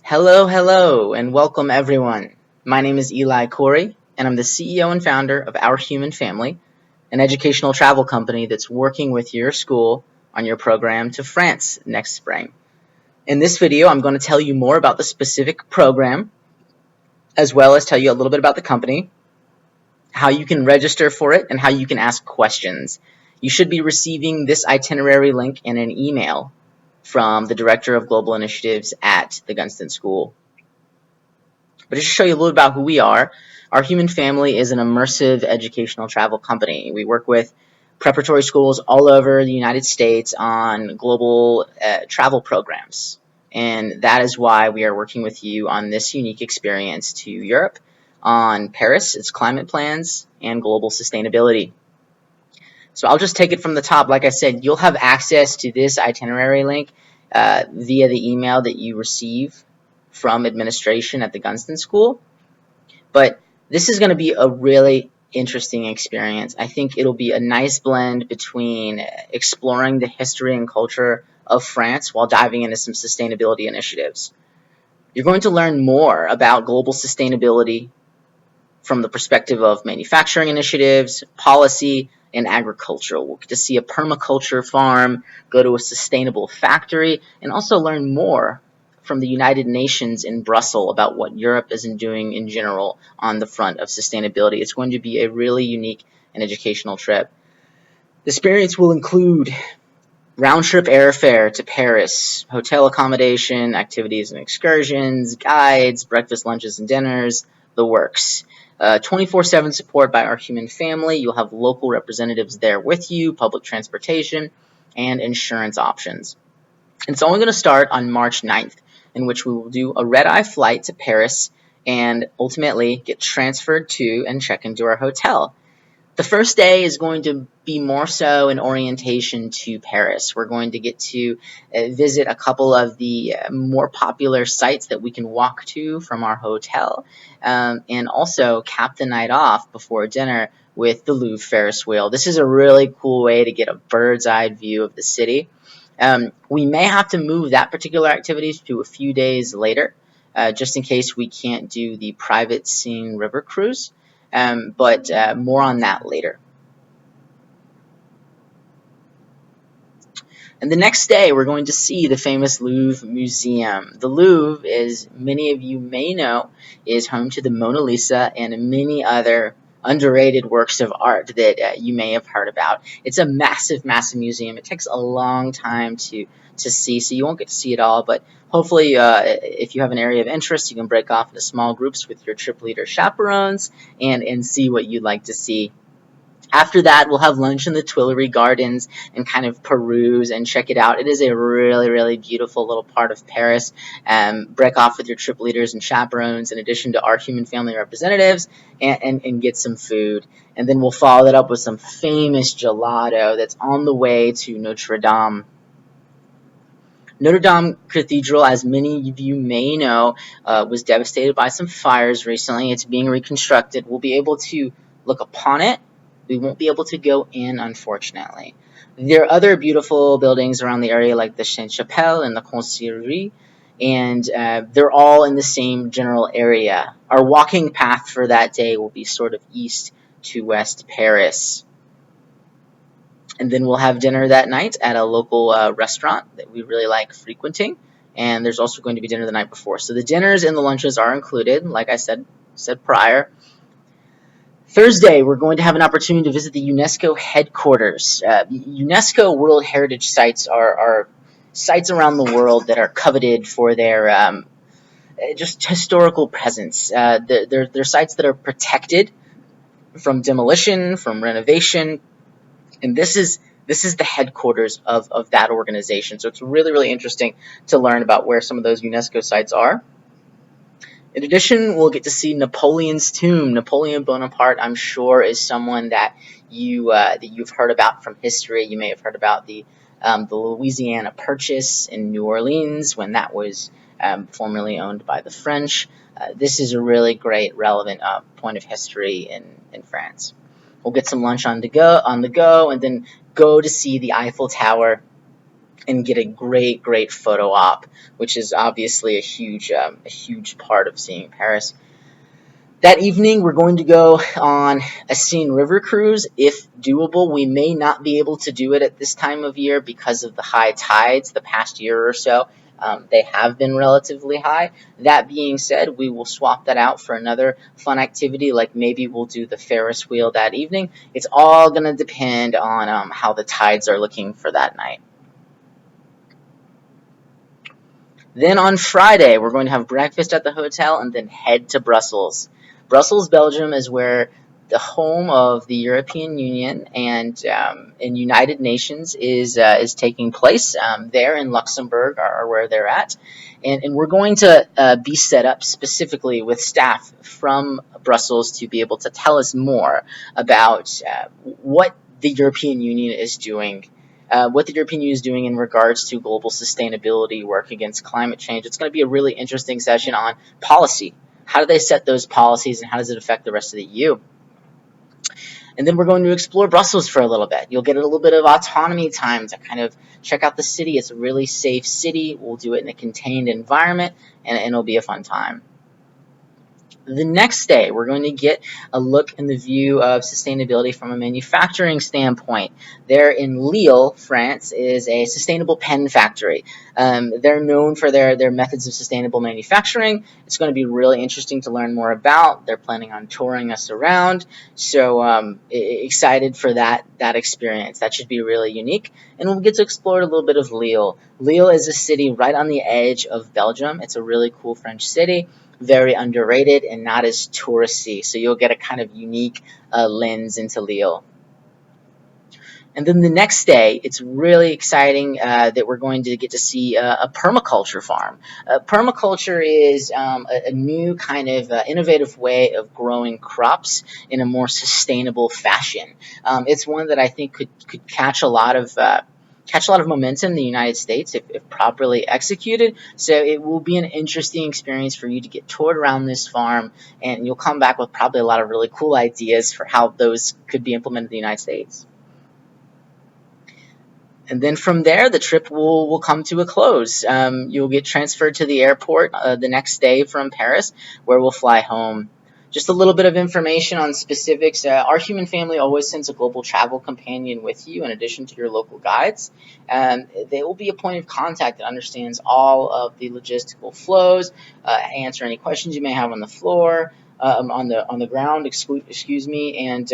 Hello, hello, and welcome everyone. My name is Eli Corey, and I'm the CEO and founder of Our Human Family, an educational travel company that's working with your school on your program to France next spring. In this video, I'm going to tell you more about the specific program, as well as tell you a little bit about the company, how you can register for it, and how you can ask questions. You should be receiving this itinerary link in an email from the Director of Global Initiatives at the Gunston School. But just to show you a little about who we are, Our Human Family is an immersive educational travel company. We work with preparatory schools all over the United States on global travel programs. And that is why we are working with you on this unique experience to Europe, on Paris, its climate plans, and global sustainability. So I'll just take it from the top. Like I said, you'll have access to this itinerary link via the email that you receive from administration at the Gunston School. But this is going to be a really interesting experience. I think it'll be a nice blend between exploring the history and culture of France while diving into some sustainability initiatives. You're going to learn more about global sustainability from the perspective of manufacturing initiatives, policy, and agriculture. We'll get to see a permaculture farm, go to a sustainable factory, and also learn more from the United Nations in Brussels about what Europe isn't doing in general on the front of sustainability. It's going to be a really unique and educational trip. The experience will include round-trip airfare to Paris, hotel accommodation, activities and excursions, guides, breakfast, lunches, and dinners, the works. 24/7 support by Our Human Family. You'll have local representatives there with you, public transportation, and insurance options. It's only going to start on March 9th, in which we will do a red-eye flight to Paris and ultimately get transferred to and check into our hotel. The first day is going to be more so an orientation to Paris. We're going to get to visit a couple of the more popular sites that we can walk to from our hotel, and also cap the night off before dinner with the Louvre Ferris wheel. This is a really cool way to get a bird's-eye view of the city. We may have to move that particular activity to a few days later, just in case we can't do the private Seine River cruise. But more on that later. And the next day, we're going to see the famous Louvre Museum. The Louvre, as many of you may know, is home to the Mona Lisa and many other underrated works of art that you may have heard about. It's a massive, massive museum. It takes a long time to see, so you won't get to see it all, but hopefully if you have an area of interest, you can break off into small groups with your trip leader chaperones and see what you'd like to see. After that, we'll have lunch in the Tuileries Gardens and kind of peruse and check it out. It is a really, really beautiful little part of Paris. Break off with your trip leaders and chaperones in addition to Our Human Family representatives and get some food. And then we'll follow that up with some famous gelato that's on the way to Notre Dame. Notre Dame Cathedral, as many of you may know, was devastated by some fires recently. It's being reconstructed. We'll be able to look upon it. We won't be able to go in, unfortunately. There are other beautiful buildings around the area like the Sainte-Chapelle and the Conciergerie, and they're all in the same general area. Our walking path for that day will be sort of east to west Paris. And then we'll have dinner that night at a local restaurant that we really like frequenting, and there's also going to be dinner the night before. So the dinners and the lunches are included, like I said prior. Thursday, we're going to have an opportunity to visit the UNESCO headquarters. UNESCO World Heritage Sites are sites around the world that are coveted for their just historical presence. They're sites that are protected from demolition, from renovation, and this is the headquarters of that organization. So it's really, really interesting to learn about where some of those UNESCO sites are. In addition, we'll get to see Napoleon's tomb. Napoleon Bonaparte, I'm sure, is someone that you've heard about from history. You may have heard about the Louisiana Purchase in New Orleans when that was formerly owned by the French. This is a really great, relevant point of history in France. We'll get some lunch on the go, and then go to see the Eiffel Tower and get a great photo op, which is obviously a huge part of seeing Paris. That evening, we're going to go on a Seine River cruise, if doable. We may not be able to do it at this time of year because of the high tides the past year or so. They have been relatively high. That being said, we will swap that out for another fun activity, like maybe we'll do the Ferris wheel that evening. It's all going to depend on how the tides are looking for that night. Then on Friday, we're going to have breakfast at the hotel and then head to Brussels. Brussels, Belgium is where the home of the European Union and United Nations is taking place. There in Luxembourg are where they're at. And we're going to be set up specifically with staff from Brussels to be able to tell us more about what the European Union is doing in regards to global sustainability, work against climate change. It's going to be a really interesting session on policy. How do they set those policies and how does it affect the rest of the EU? And then we're going to explore Brussels for a little bit. You'll get a little bit of autonomy time to kind of check out the city. It's a really safe city. We'll do it in a contained environment, and it'll be a fun time. The next day, we're going to get a look in the view of sustainability from a manufacturing standpoint. There in Lille, France, is a sustainable pen factory. They're known for their methods of sustainable manufacturing. It's going to be really interesting to learn more about. They're planning on touring us around, so excited for that experience. That should be really unique, and we'll get to explore a little bit of Lille. Lille is a city right on the edge of Belgium. It's a really cool French city. Very underrated and not as touristy, so you'll get a kind of unique lens into Lille. And then the next day, it's really exciting that we're going to get to see a permaculture farm. Permaculture is a new kind of innovative way of growing crops in a more sustainable fashion. It's one that I think could catch a lot of momentum in the United States if properly executed. So it will be an interesting experience for you to get toured around this farm, and you'll come back with probably a lot of really cool ideas for how those could be implemented in the United States. And then from there, the trip will come to a close. You'll get transferred to the airport the next day from Paris, where we'll fly home. Just a little bit of information on specifics. Our Human Family always sends a global travel companion with you in addition to your local guides. They will be a point of contact that understands all of the logistical flows, answer any questions you may have on the floor, on the ground, excuse me, and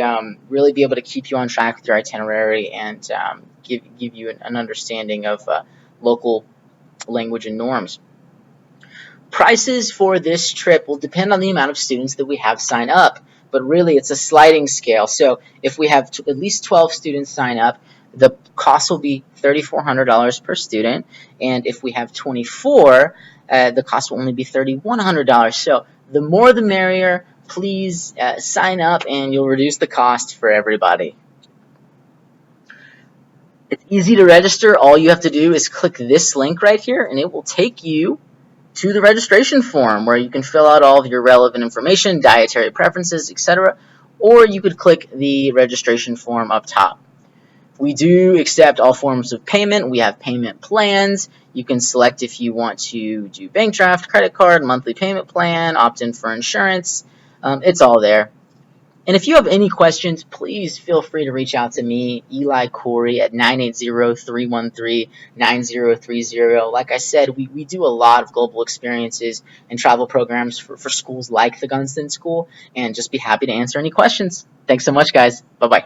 really be able to keep you on track with your itinerary and give you an understanding of local language and norms. Prices for this trip will depend on the amount of students that we have sign up, but really it's a sliding scale. So if we have at least 12 students sign up, the cost will be $3,400 per student, and if we have 24, the cost will only be $3,100. So the more the merrier. Please sign up and you'll reduce the cost for everybody. It's easy to register. All you have to do is click this link right here, and it will take you to the registration form where you can fill out all of your relevant information, dietary preferences, etc. Or you could click the registration form up top. We do accept all forms of payment. We have payment plans. You can select if you want to do bank draft, credit card, monthly payment plan, opt in for insurance. It's all there. And if you have any questions, please feel free to reach out to me, Eli Corey, at 980-313-9030. Like I said, we do a lot of global experiences and travel programs for schools like the Gunston School, and just be happy to answer any questions. Thanks so much, guys. Bye-bye.